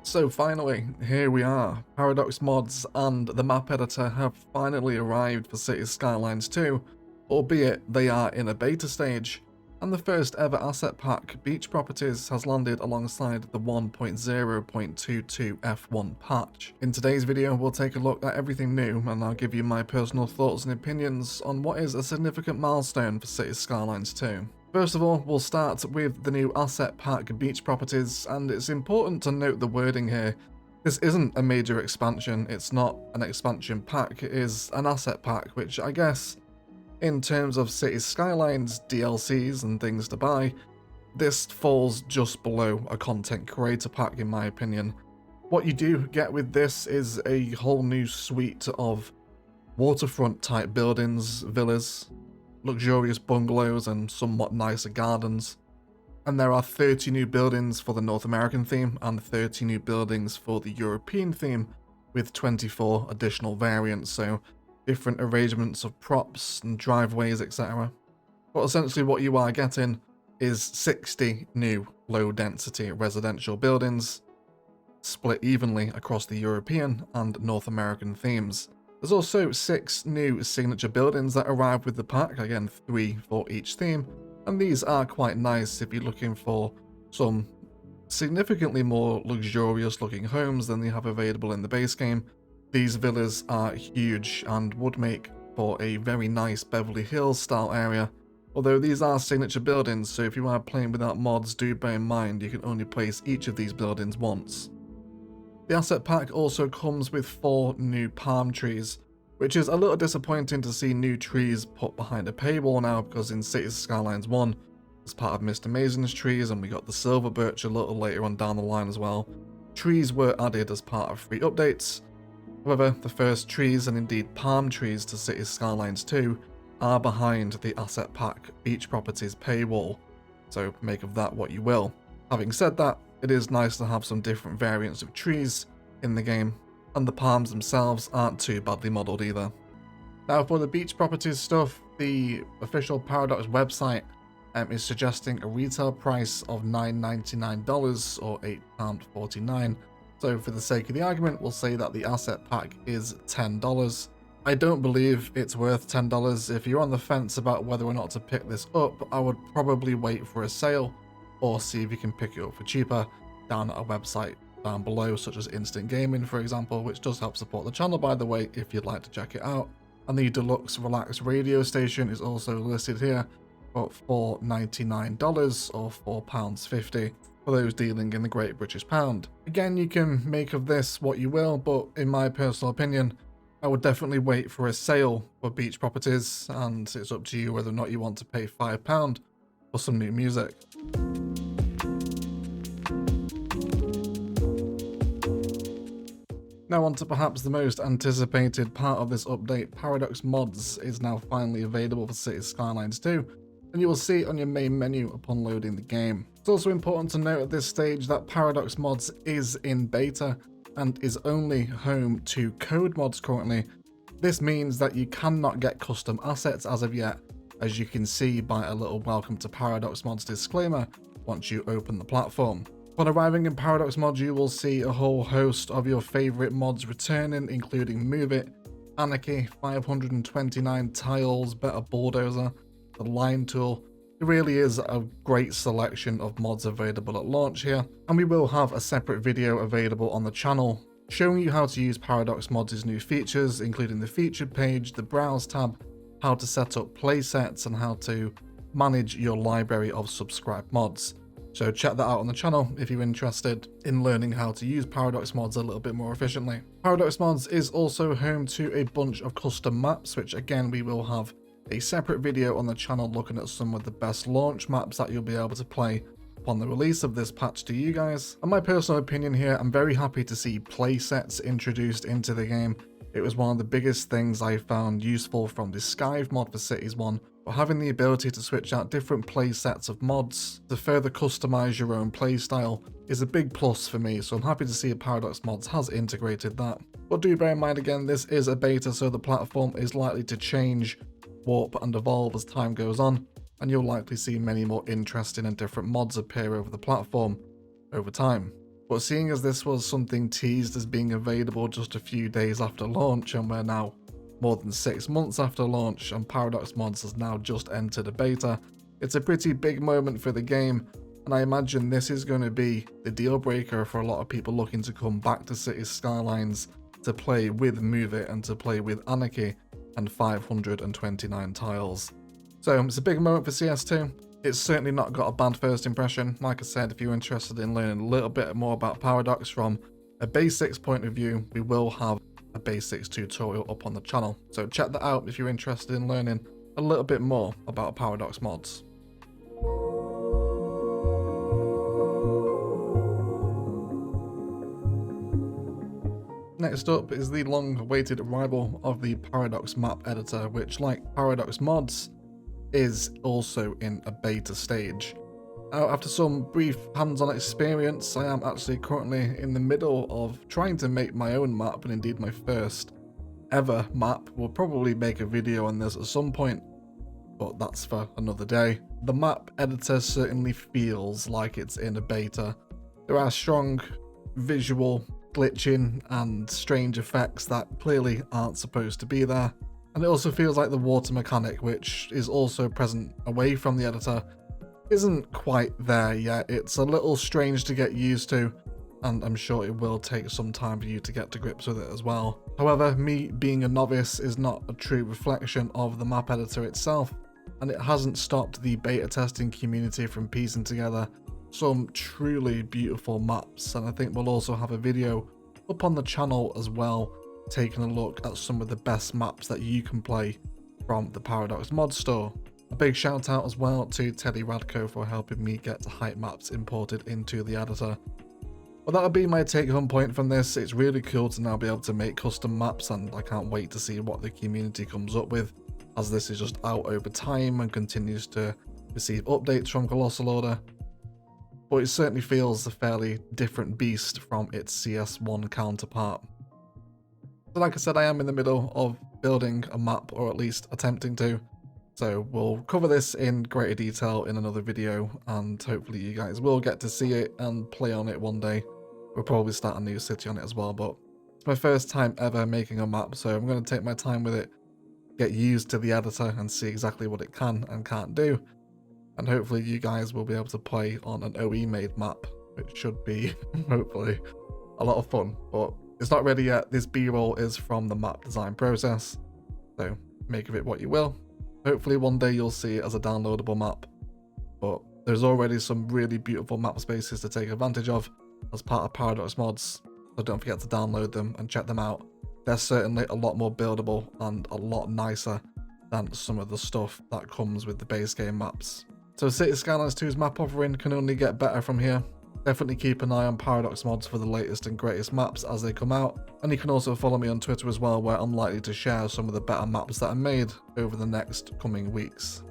So finally, here we are. Paradox Mods and the map editor have finally arrived for Cities Skylines 2, albeit they are in a beta stage, and the first ever asset pack, Beach Properties, has landed alongside the 1.0.22 F1 patch. In today's video, we'll take a look at everything new, and I'll give you my personal thoughts and opinions on what is a significant milestone for Cities Skylines 2. First of all, we'll start with the new asset pack Beach Properties, and it's important to note the wording here. This isn't a major expansion, it's not an expansion pack, it is an asset pack, which I guess, in terms of Cities Skylines, DLCs and things to buy, this falls just below a content creator pack in my opinion. What you do get with this is a whole new suite of waterfront type buildings, villas, luxurious bungalows and somewhat nicer gardens. And there are 30 new buildings for the North American theme and 30 new buildings for the European theme, with 24 additional variants, so different arrangements of props and driveways, etc. But essentially what you are getting is 60 new low density residential buildings split evenly across the European and North American themes. There's also 6 new signature buildings that arrive with the pack, again 3 for each theme, and these are quite nice if you're looking for some significantly more luxurious looking homes than they have available in the base game. These villas are huge and would make for a very nice Beverly Hills style area, although these are signature buildings, so if you are playing without mods, do bear in mind you can only place each of these buildings once. The asset pack also comes with 4 new palm trees, which is a little disappointing to see new trees put behind a paywall now, because in Cities Skylines 1, as part of Mr. Amazing's trees, and we got the silver birch a little later on down the line as well, trees were added as part of free updates. However, the first trees, and indeed palm trees to Cities Skylines 2, are behind the asset pack Beach Properties paywall, so make of that what you will. Having said that, it is nice to have some different variants of trees in the game, and the palms themselves aren't too badly modelled either. Now for the Beach Properties stuff, the official Paradox website is suggesting a retail price of $9.99 or £8.49, so for the sake of the argument we'll say that the asset pack is $10. I don't believe it's worth $10. If you're on the fence about whether or not to pick this up, I would probably wait for a sale, or see if you can pick it up for cheaper down at a website down below, such as Instant Gaming for example, which does help support the channel by the way if you'd like to check it out. And the Deluxe Relax radio station is also listed here for $4.99 or £4.50 for those dealing in the Great British Pound. Again, you can make of this what you will, but in my personal opinion, I would definitely wait for a sale for Beach Properties, and it's up to you whether or not you want to pay £5 for some new music. Now on to perhaps the most anticipated part of this update. Paradox Mods is now finally available for Cities Skylines 2, and you will see it on your main menu upon loading the game. It's also important to note at this stage that Paradox Mods is in beta and is only home to code mods currently. This means that you cannot get custom assets as of yet, as you can see by a little welcome to Paradox Mods disclaimer once you open the platform. Upon arriving in Paradox Mods, you will see a whole host of your favourite mods returning, including Move It, Anarchy, 529 Tiles, Better Bulldozer, the Line Tool. It really is a great selection of mods available at launch here, and we will have a separate video available on the channel showing you how to use Paradox Mods' new features, including the featured page, the browse tab, how to set up playsets, and how to manage your library of subscribed mods. So check that out on the channel if you're interested in learning how to use Paradox Mods a little bit more efficiently. Paradox Mods is also home to a bunch of custom maps, which again we will have a separate video on the channel looking at some of the best launch maps that you'll be able to play upon the release of this patch to you guys. And my personal opinion here, I'm very happy to see playsets introduced into the game. It was one of the biggest things I found useful from the Skive mod for Cities 1, but having the ability to switch out different play sets of mods to further customize your own playstyle is a big plus for me, so I'm happy to see Paradox Mods has integrated that. But do bear in mind again, this is a beta, so the platform is likely to change, warp and evolve as time goes on, and you'll likely see many more interesting and different mods appear over the platform over time. But seeing as this was something teased as being available just a few days after launch, and we're now more than 6 months after launch and Paradox Mods has now just entered a beta, it's a pretty big moment for the game, and I imagine this is going to be the deal breaker for a lot of people looking to come back to Cities Skylines to play with Move It and to play with Anarchy and 529 tiles. So it's a big moment for CS2. It's certainly not got a bad first impression. Like I said, if you're interested in learning a little bit more about Paradox from a basics point of view, we will have a basics tutorial up on the channel. So check that out if you're interested in learning a little bit more about Paradox Mods. Next up is the long-awaited arrival of the Paradox map editor, which, like Paradox Mods, is also in a beta stage. Now, after some brief hands-on experience, I am actually currently in the middle of trying to make my own map, and indeed my first ever map. We'll probably make a video on this at some point, but that's for another day. The map editor certainly feels like it's in a beta. There are strong visual glitching and strange effects that clearly aren't supposed to be there. And it also feels like the water mechanic, which is also present away from the editor, isn't quite there yet. It's a little strange to get used to, and I'm sure it will take some time for you to get to grips with it as well. However, me being a novice is not a true reflection of the map editor itself, and it hasn't stopped the beta testing community from piecing together some truly beautiful maps. And I think we'll also have a video up on the channel as well, taking a look at some of the best maps that you can play from the Paradox Mod store. A big shout out as well to Teddy Radko for helping me get hype maps imported into the editor. Well, that'll be my take home point from this. It's really cool to now be able to make custom maps, and I can't wait to see what the community comes up with, as this is just out over time and continues to receive updates from Colossal Order. But it certainly feels a fairly different beast from its CS1 counterpart. So like I said, I am in the middle of building a map, or at least attempting to. So we'll cover this in greater detail in another video, and hopefully you guys will get to see it and play on it one day. We'll probably start a new city on it as well, but it's my first time ever making a map, so I'm going to take my time with it, get used to the editor and see exactly what it can and can't do. And hopefully you guys will be able to play on an OE made map, which should be hopefully a lot of fun. But it's not ready yet. This B-roll is from the map design process, so make of it what you will. Hopefully one day you'll see it as a downloadable map, but there's already some really beautiful map spaces to take advantage of as part of Paradox Mods, so don't forget to download them and check them out. They're certainly a lot more buildable and a lot nicer than some of the stuff that comes with the base game maps. So Cities Skylines 2's map offering can only get better from here. Definitely keep an eye on Paradox Mods for the latest and greatest maps as they come out, and you can also follow me on Twitter as well, where I'm likely to share some of the better maps that are made over the next coming weeks.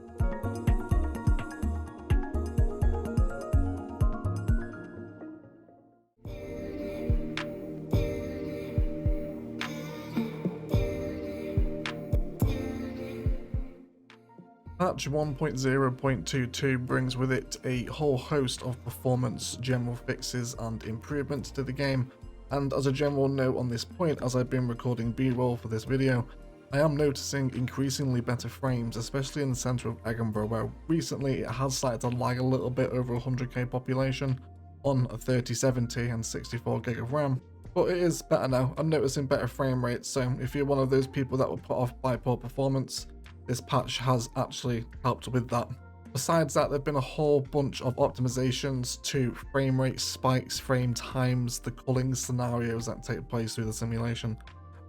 Patch 1.0.22 brings with it a whole host of performance, general fixes and improvements to the game, and as a general note on this point, as I've been recording B-roll for this video, I am noticing increasingly better frames, especially in the centre of Edinburgh, where recently it has started to lag a little bit over 100k population on a 3070 and 64GB of RAM, but it is better now. I'm noticing better frame rates, so if you're one of those people that were put off by poor performance, this patch has actually helped with that. Besides that, there have been a whole bunch of optimizations to frame rate spikes, frame times, the culling scenarios that take place through the simulation,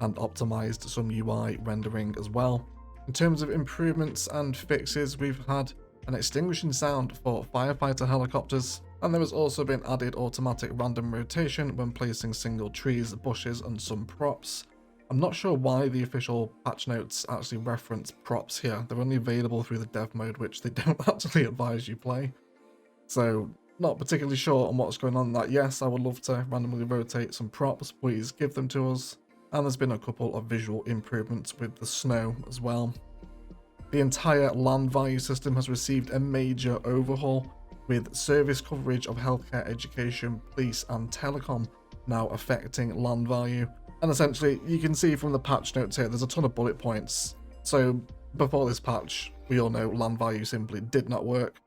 and optimized some UI rendering as well. In terms of improvements and fixes, we've had an extinguishing sound for firefighter helicopters, and there has also been added automatic random rotation when placing single trees, bushes, and some props. I'm not sure why the official patch notes actually reference props here. They're only available through the dev mode, which they don't actually advise you play. So, not particularly sure on what's going on with that. Yes, I would love to randomly rotate some props. Please give them to us. And there's been a couple of visual improvements with the snow as well. The entire land value system has received a major overhaul. with service coverage of healthcare, education, police and telecom now affecting land value. And essentially, you can see from the patch notes here, there's a ton of bullet points. So before this patch, we all know land value simply did not work.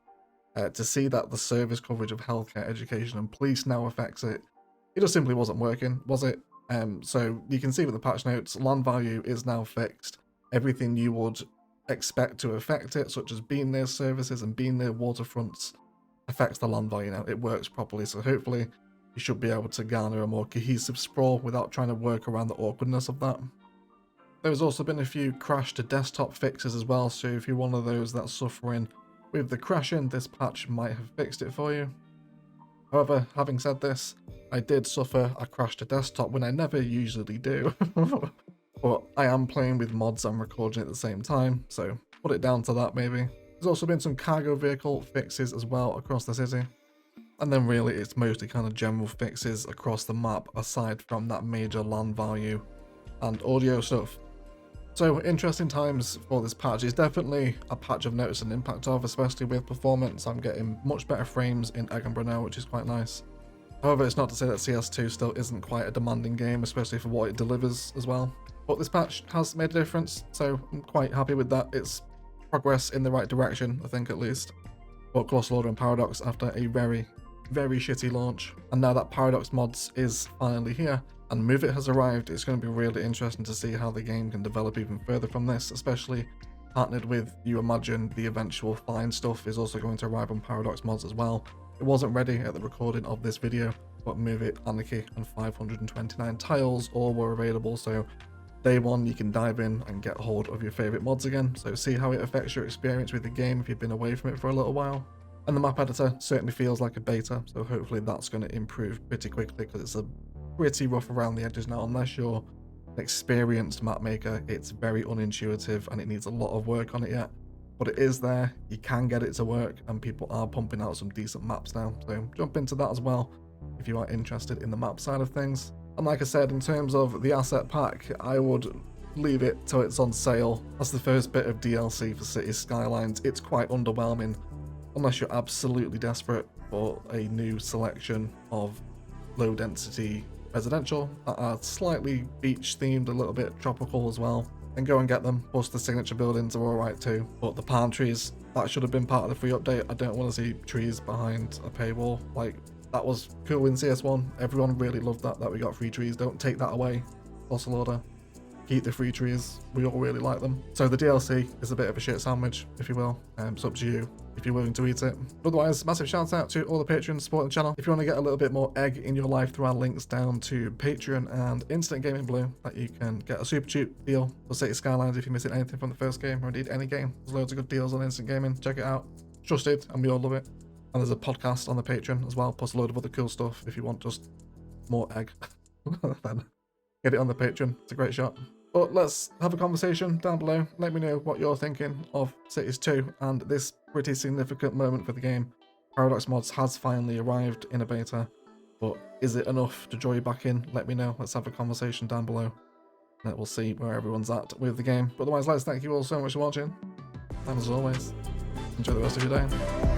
To see that the service coverage of healthcare, education and police now affects it, it just simply wasn't working, was it? So you can see with the patch notes, land value is now fixed. Everything you would expect to affect it, such as being near services and being near waterfronts, affects the land value now. It works properly, so hopefully you should be able to garner a more cohesive sprawl without trying to work around the awkwardness of that. There's also been a few crash to desktop fixes as well, so if you're one of those that's suffering with the crashing, this patch might have fixed it for you. However, having said this, I did suffer a crash to desktop when I never usually do. But I am playing with mods and recording at the same time, so put it down to that maybe. There's also been some cargo vehicle fixes as well across the city. And then really it's mostly kind of general fixes across the map aside from that major land value and audio stuff. So interesting times for this patch. It's definitely a patch I've noticed an impact of, especially with performance. I'm getting much better frames in Edinburgh now, which is quite nice. However, it's not to say that CS2 still isn't quite a demanding game, especially for what it delivers as well. But this patch has made a difference, so I'm quite happy with that. It's progress in the right direction, I think at least. But Colossal Order and Paradox after a very, very shitty launch. And now that Paradox Mods is finally here, and Move It has arrived, it's going to be really interesting to see how the game can develop even further from this, especially partnered with, you imagine, the eventual Fine stuff is also going to arrive on Paradox Mods as well. It wasn't ready at the recording of this video, but Move It, Anarchy and 529 Tiles all were available, so day one you can dive in and get hold of your favourite mods again, so see how it affects your experience with the game if you've been away from it for a little while. And the map editor certainly feels like a beta, so hopefully that's going to improve pretty quickly because it's a pretty rough around the edges now. Unless you're an experienced map maker, it's very unintuitive and it needs a lot of work on it yet. But it is there, you can get it to work, and people are pumping out some decent maps now, so jump into that as well if you are interested in the map side of things. And like I said, in terms of the asset pack, I would leave it till it's on sale. That's the first bit of DLC for Cities Skylines. It's quite underwhelming unless you're absolutely desperate for a new selection of low density residential that are slightly beach themed, a little bit tropical as well. And go and get them. Plus the signature buildings are alright too. But the palm trees, that should have been part of the free update. I don't want to see trees behind a paywall. Like, that was cool in CS1. Everyone really loved that we got free trees. Don't take that away. Colossal Order. Keep the free trees. We all really like them. So the DLC is a bit of a shit sandwich, if you will. It's up to you if you're willing to eat it. Otherwise, massive shout out to all the patrons supporting the channel. If you want to get a little bit more egg in your life, there are links down to Patreon and Instant Gaming Blue that you can get a super cheap deal for Cities Skylines if you're missing anything from the first game or indeed any game. There's loads of good deals on Instant Gaming. Check it out. Trusted, and we all love it. And there's a podcast on the Patreon as well, plus a load of other cool stuff if you want just more egg. Then get it on the Patreon. It's a great shot. But let's have a conversation down below. Let me know what you're thinking of Cities 2 and this pretty significant moment for the game. Paradox Mods has finally arrived in a beta, but is it enough to draw you back in? Let me know. Let's have a conversation down below. And we'll see where everyone's at with the game. But otherwise, let's thank you all so much for watching. And as always, enjoy the rest of your day.